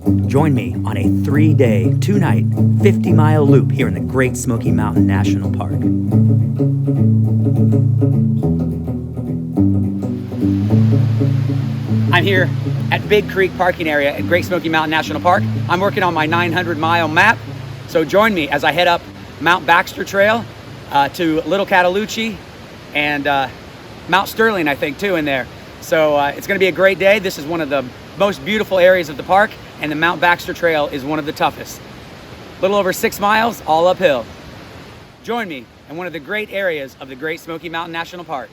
Join me on a 3-day, 2-night, 50-mile loop here in the Great Smoky Mountain National Park. I'm here at Big Creek parking area at Great Smoky Mountain National Park. I'm working on my 900-mile map, so join me as I head up Mount Baxter Trail to Little Cataloochee and Mount Sterling, I think, too, in there. So it's going to be a great day. This is one of the most beautiful areas of the park, and the Mount Baxter Trail is one of the toughest. A little over 6 miles, all uphill. Join me in one of the great areas of the Great Smoky Mountain National Park.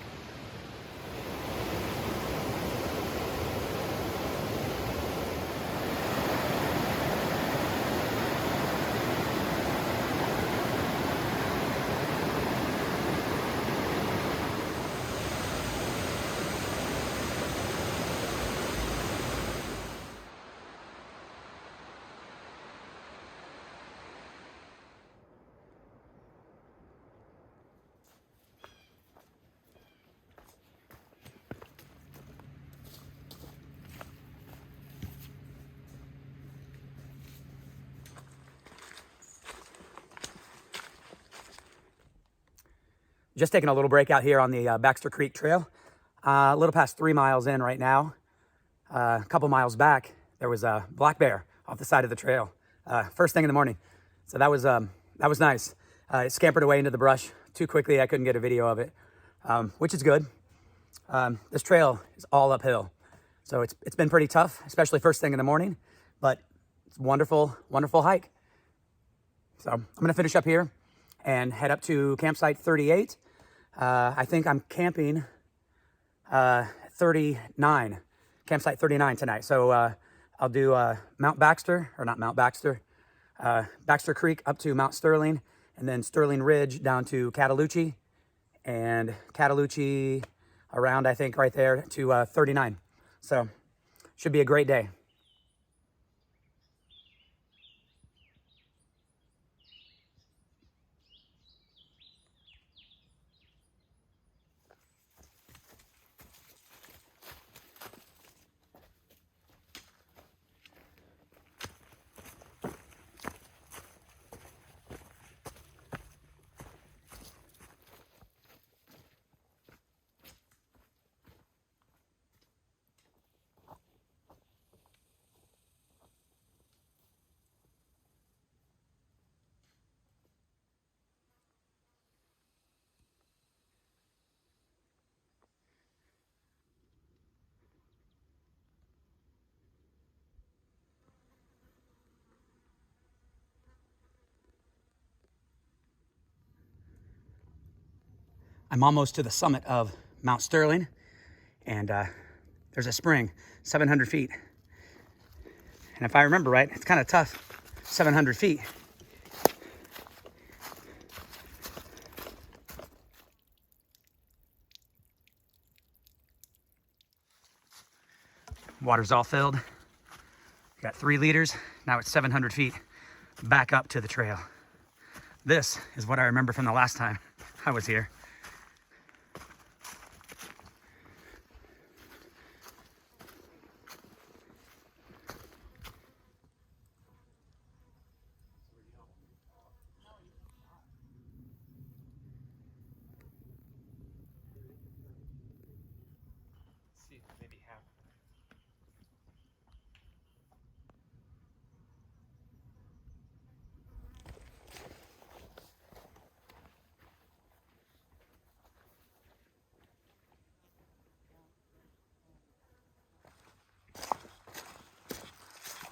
Just taking a little break out here on the Baxter Creek Trail. A little past 3 miles in right now. A couple miles back, there was a black bear off the side of the trail. First thing in the morning. So that was nice. It scampered away into the brush too quickly. I couldn't get a video of it, which is good. This trail is all uphill. So it's been pretty tough, especially first thing in the morning, but it's a wonderful, wonderful hike. So I'm gonna finish up here and head up to campsite 38. I think I'm camping 39, campsite 39 tonight. So I'll do Mount Baxter, or not Mount Baxter, Baxter Creek up to Mount Sterling, and then Sterling Ridge down to Cataloochee, and Cataloochee around, I think, right there to 39. So should be a great day. I'm almost to the summit of Mount Sterling, and there's a spring, 700 feet. And if I remember right, it's kind of tough, 700 feet. Water's all filled. Got 3 liters, now it's 700 feet back up to the trail. This is what I remember from the last time I was here.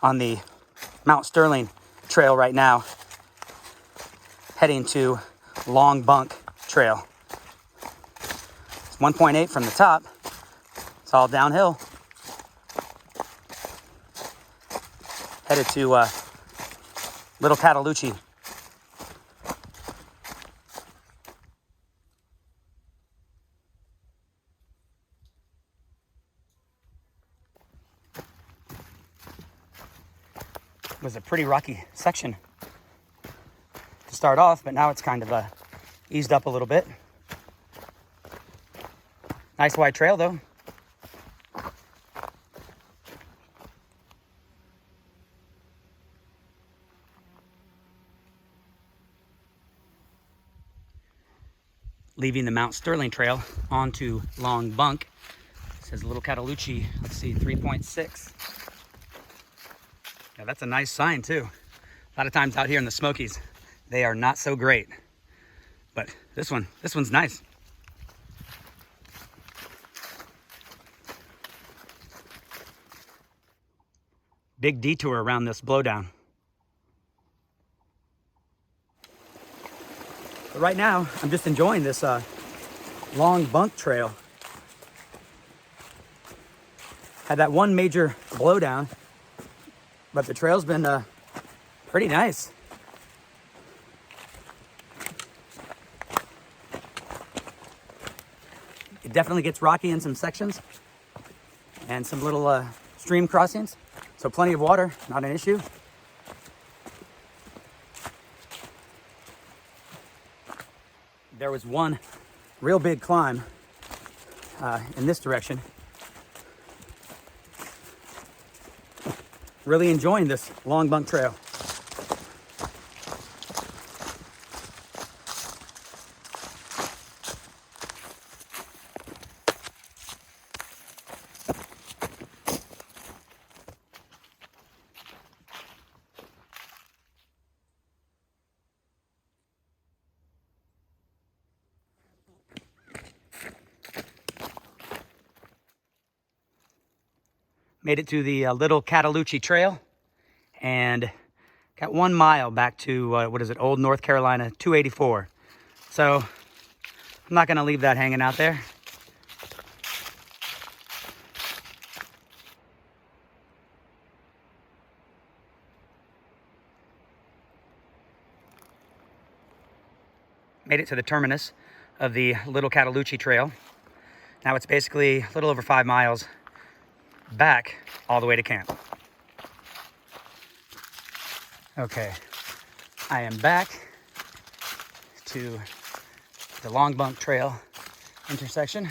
On the Mount Sterling trail right now, heading to Long Bunk trail. It's 1.8 from the top. It's all downhill. Headed to Little Cataloochee. Was a pretty rocky section to start off, but now it's kind of eased up a little bit. Nice wide trail though. leaving the Mount Sterling Trail onto Long Bunk. It says Little Cataloochee, let's see, 3.6. Yeah, that's a nice sign too. A lot of times out here in the Smokies, they are not so great. But this one's nice. Big detour around this blowdown. But right now, I'm just enjoying this Long Bunk trail. Had that one major blowdown, but the trail's been pretty nice. It definitely gets rocky in some sections and some little stream crossings. So plenty of water, not an issue. There was one real big climb in this direction. Really enjoying this Long Bunk trail. Made it to the Little Cataloochee Trail and got 1 mile back to, Old North Carolina 284. So I'm not gonna leave that hanging out there. Made it to the terminus of the Little Cataloochee Trail. Now it's basically a little over 5 miles back all the way to camp. Okay, I am back to the Long Bunk Trail intersection.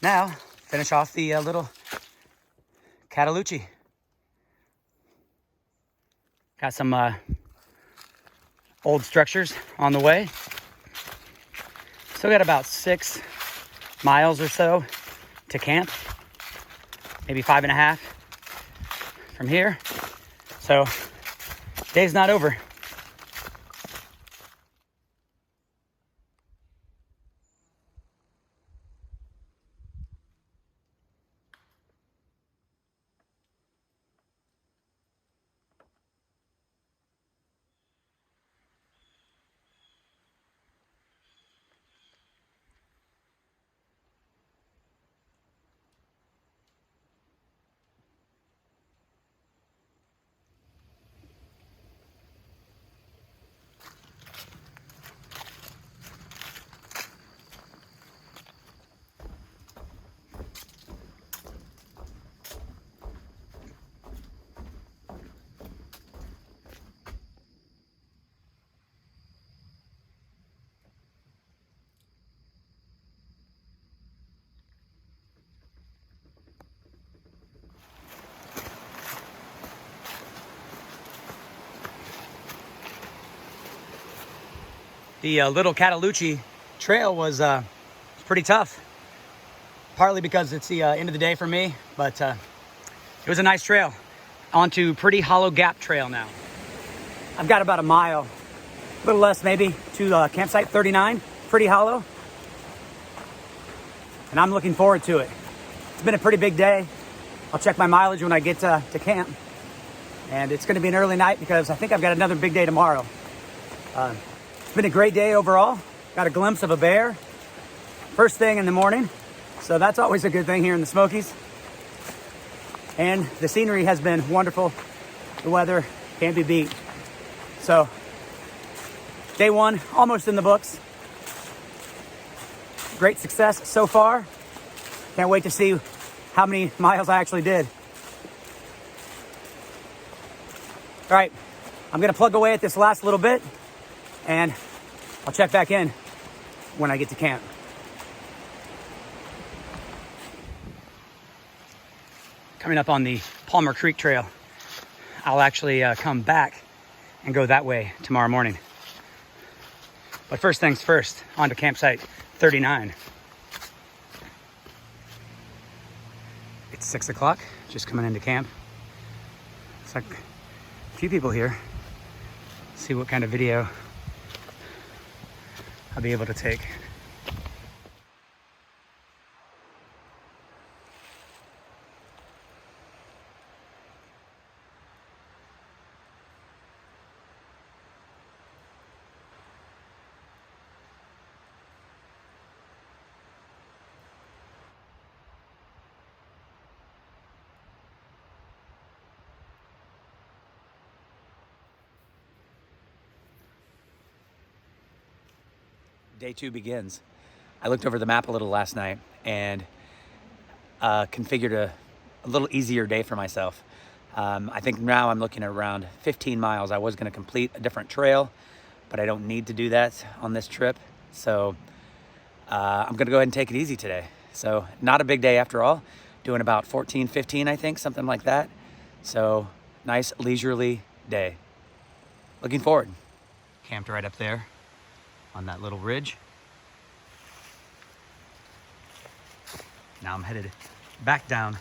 Now, finish off the Little Cataloochee. Got some old structures on the way. Still got about 6 miles or so to camp. Maybe 5.5 from here. So, day's not over. The Little Cataloochee Trail was pretty tough. Partly because it's the end of the day for me, but it was a nice trail. On to Pretty Hollow Gap Trail now. I've got about a mile, a little less maybe, to campsite 39, Pretty Hollow. And I'm looking forward to it. It's been a pretty big day. I'll check my mileage when I get to camp. And it's gonna be an early night because I think I've got another big day tomorrow. It's been a great day overall. Got a glimpse of a bear first thing in the morning. So that's always a good thing here in the Smokies. And the scenery has been wonderful. The weather can't be beat. So day 1, almost in the books. Great success so far. Can't wait to see how many miles I actually did. All right, I'm gonna plug away at this last little bit and I'll check back in when I get to camp. Coming up on the Palmer Creek Trail, I'll actually come back and go that way tomorrow morning. But first things first, on to campsite 39. It's 6 o'clock, just coming into camp. Looks like a few people here. See what kind of video I'll be able to take. Day 2 begins. I looked over the map a little last night and configured a little easier day for myself. I think now I'm looking at around 15 miles. I was going to complete a different trail, but I don't need to do that on this trip. So I'm going to go ahead and take it easy today. So not a big day after all. Doing about 14, 15, I think, something like that. So nice leisurely day. Looking forward. Camped right up there on that little ridge. Now I'm headed back down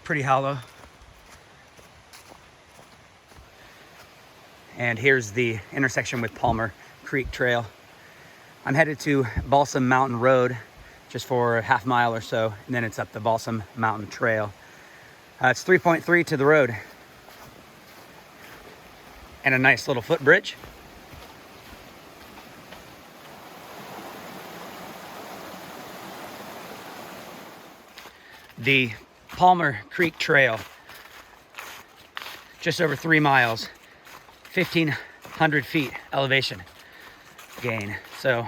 Pretty Hollow. And here's the intersection with Palmer Creek Trail. I'm headed to Balsam Mountain Road just for a half mile or so, and then it's up the Balsam Mountain Trail. It's 3.3 to the road. And a nice little footbridge. The Palmer Creek Trail, just over 3 miles, 1,500 feet elevation gain. So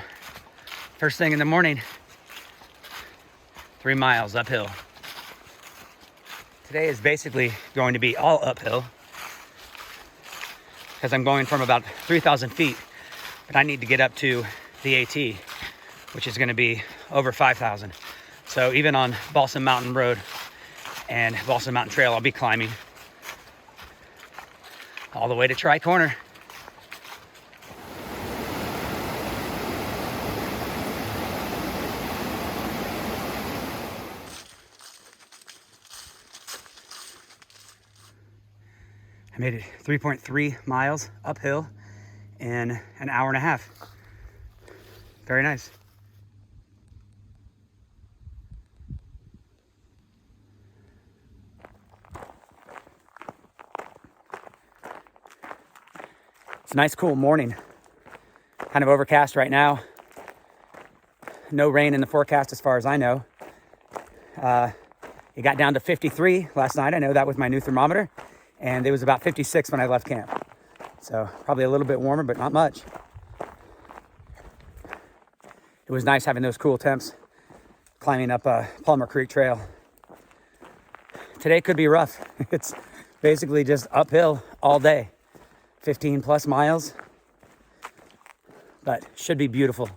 first thing in the morning, 3 miles uphill. Today is basically going to be all uphill because I'm going from about 3,000 feet, but I need to get up to the AT, which is going to be over 5,000. So even on Balsam Mountain Road and Balsam Mountain Trail, I'll be climbing all the way to Tricorner. I made it 3.3 miles uphill in an hour and a half. Very nice. It's a nice, cool morning. Kind of overcast right now. No rain in the forecast as far as I know. It got down to 53 last night. I know that with my new thermometer. And it was about 56 when I left camp. So probably a little bit warmer, but not much. It was nice having those cool temps climbing up Palmer Creek Trail. Today could be rough. It's basically just uphill all day. 15 plus miles, but should be beautiful.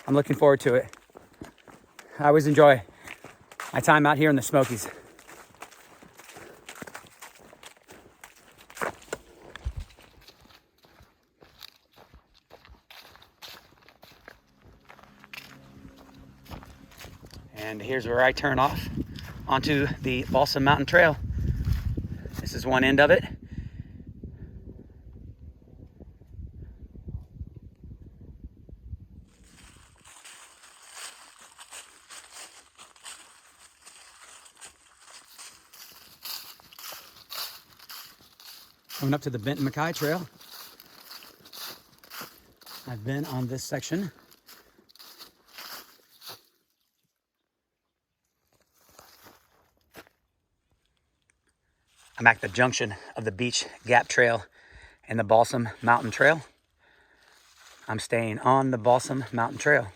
I'm looking forward to it. I always enjoy my time out here in the Smokies. And here's where I turn off onto the Balsam Mountain Trail. This is one end of it. Coming up to the Benton Mackay Trail. I've been on this section. I'm at the junction of the Beech Gap Trail and the Balsam Mountain Trail. I'm staying on the Balsam Mountain Trail.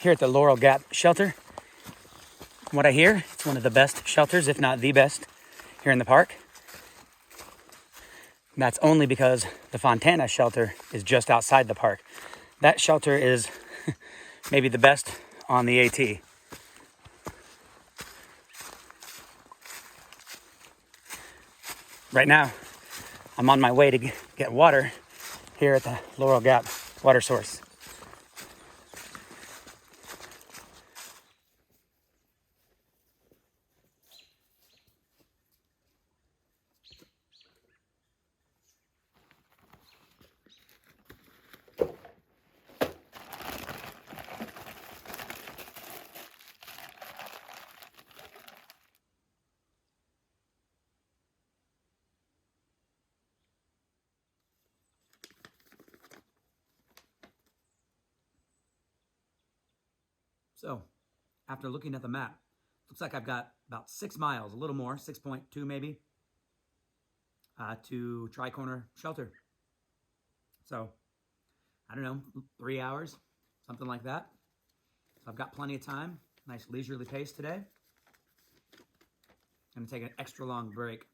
Here at the Laurel Gap Shelter, What I hear, it's one of the best shelters, if not the best, here in the park. And that's only because the Fontana shelter is just outside the park. That shelter is maybe the best on the AT. Right now, I'm on my way to get water here at the Laurel Gap water source. So, after looking at the map, looks like I've got about 6 miles, a little more, 6.2 maybe, to Tricorner Shelter. So, I don't know, 3 hours, something like that. So I've got plenty of time, nice leisurely pace today. I'm gonna take an extra long break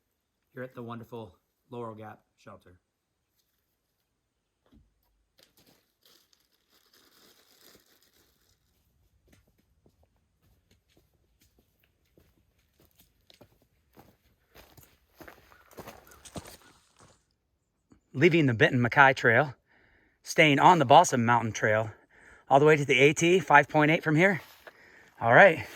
here at the wonderful Laurel Gap Shelter. Leaving the Benton Mackay Trail, staying on the Balsam Mountain Trail, all the way to the AT, 5.8 from here. All right.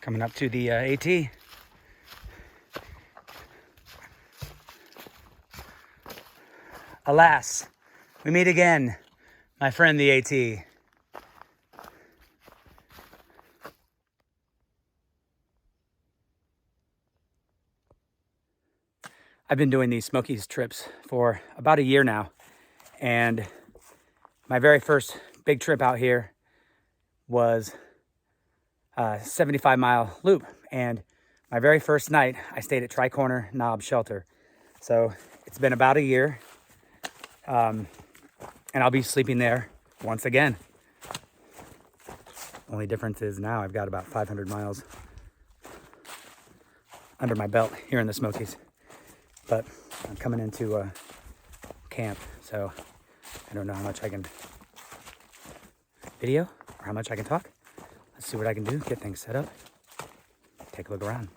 Coming up to the AT. Alas, we meet again, my friend the AT. I've been doing these Smokies trips for about a year now, and my very first big trip out here was a 75-mile loop, and my very first night I stayed at Tricorner Knob Shelter. So it's been about a year, and I'll be sleeping there once again. Only difference is now I've got about 500 miles under my belt here in the Smokies, but I'm coming into camp, so I don't know how much I can video or how much I can talk. Let's see what I can do, get things set up, take a look around.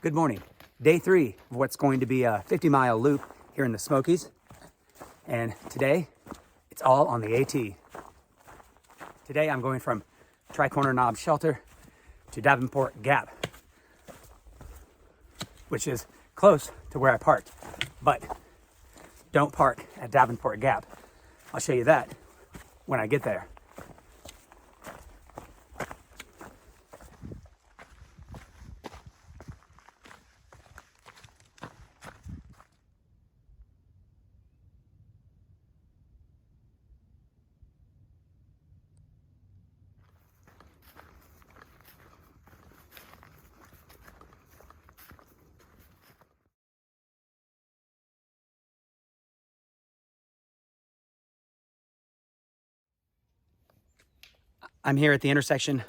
Good morning. Day 3 of what's going to be a 50-mile loop here in the Smokies. And today, it's It's all on the AT. Today I'm going from Tricorner Knob Shelter to Davenport Gap, which is close to where I parked, but don't park at Davenport Gap. I'll show you that when I get there. I'm here at the intersection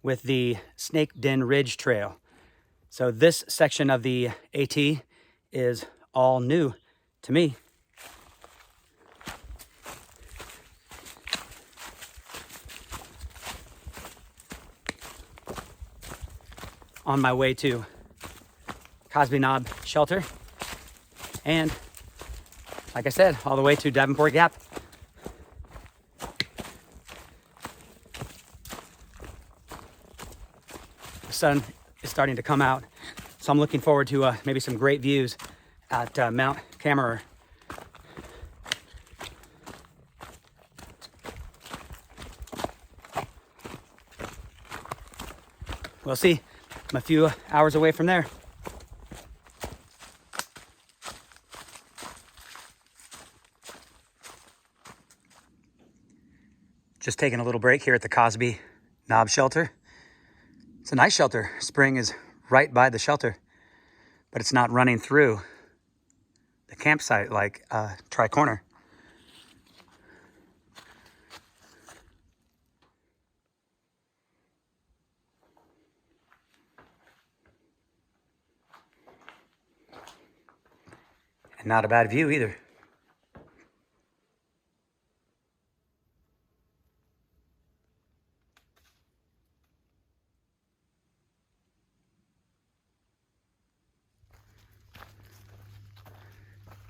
with the Snake Den Ridge Trail. So this section of the AT is all new to me. On my way to Cosby Knob Shelter, and like I said, all the way to Davenport Gap. The sun is starting to come out, so I'm looking forward to maybe some great views at Mt Cammerer. We'll see. I'm a few hours away from there. Just taking a little break here at the Cosby Knob Shelter. It's a nice shelter. Spring is right by the shelter, but it's not running through the campsite like Tricorner. And not a bad view either.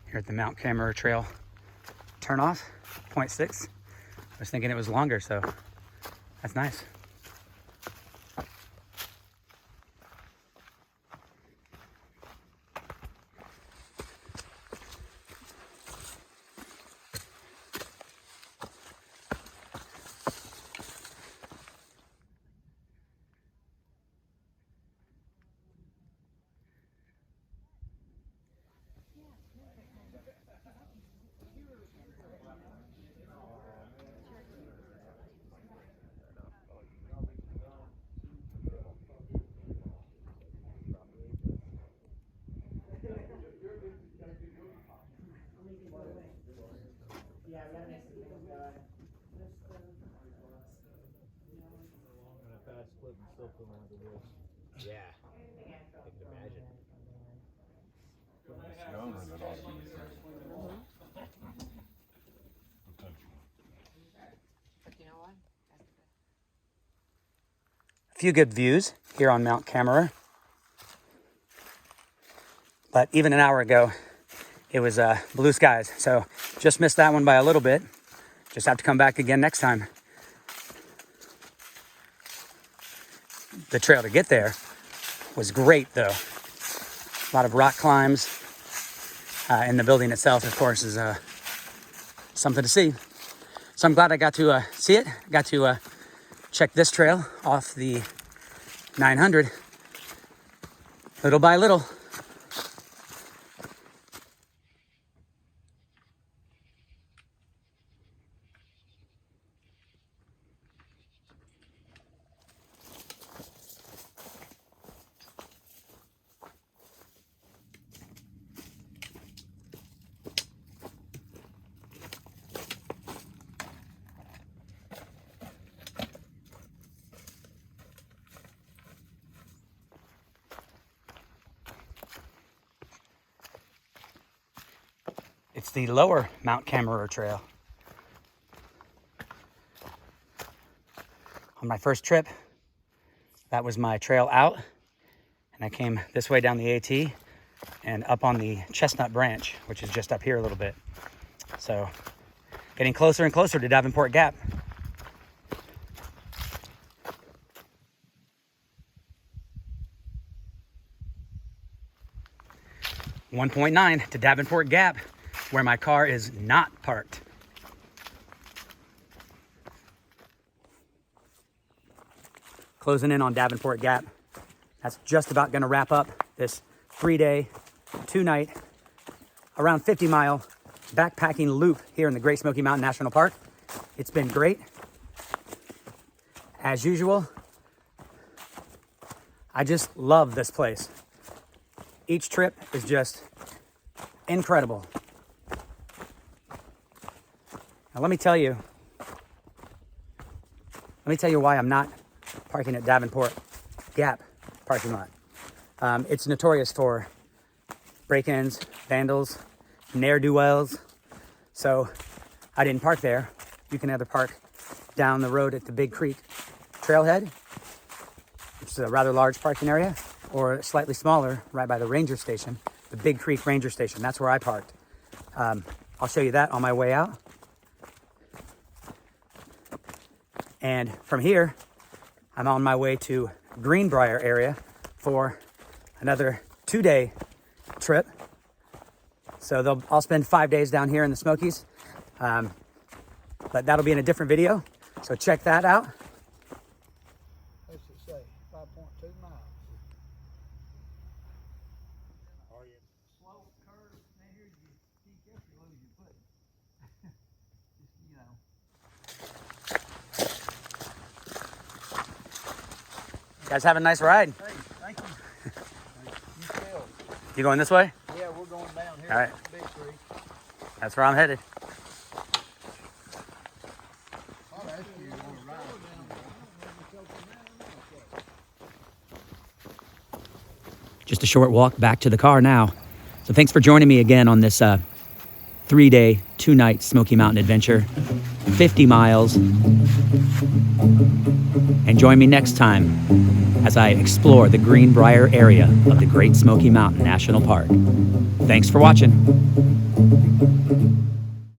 Here at the Mt Cammerer Trail turnoff, 0.6. I was thinking it was longer, so that's nice. Yeah, I can imagine. A few good views here on Mt Cammerer. But even an hour ago, it was blue skies. So just missed that one by a little bit. Just have to come back again next time. The trail to get there was great though. A lot of rock climbs. And the building itself, of course, is something to see. So I'm glad I got to see it. Got to check this trail off the 900 little by little. It's the lower Mt Cammerer Trail. On my first trip, that was my trail out, and I came this way down the AT and up on the Chestnut Branch, which is just up here a little bit. So Getting closer and closer to Davenport Gap. .9 to Davenport Gap, where my car is not parked. Closing in on Davenport Gap. That's just about gonna wrap up this 3-day, 2-night, around 50-mile backpacking loop here in the Great Smoky Mountain National Park. It's been great. As usual, I just love this place. Each trip is just incredible. Now let me tell you why I'm not parking at Davenport Gap parking lot. It's notorious for break-ins, vandals, ne'er-do-wells. So I didn't park there. You can either park down the road at the Big Creek Trailhead, which is a rather large parking area, or slightly smaller right by the ranger station, the Big Creek Ranger Station. That's where I parked. I'll show you that on my way out. And from here, I'm on my way to Greenbrier area for another 2-day trip. So I'll spend 5 days down here in the Smokies, but that'll be in a different video. So check that out. What's it say? 5.2 miles. Slow curve, man, here you be careful, you lose your foot. You guys have a nice ride. Hey, thank you. You tell. You going this way? Yeah, we're going down here. All right. Big Creek. That's where I'm headed. Oh, that's you want to ride. Just a short walk back to the car now. So thanks for joining me again on this 3-day, 2-night Smoky Mountain adventure. 50 miles. And join me next time as I explore the Greenbrier area of the Great Smoky Mountain National Park. Thanks for watching.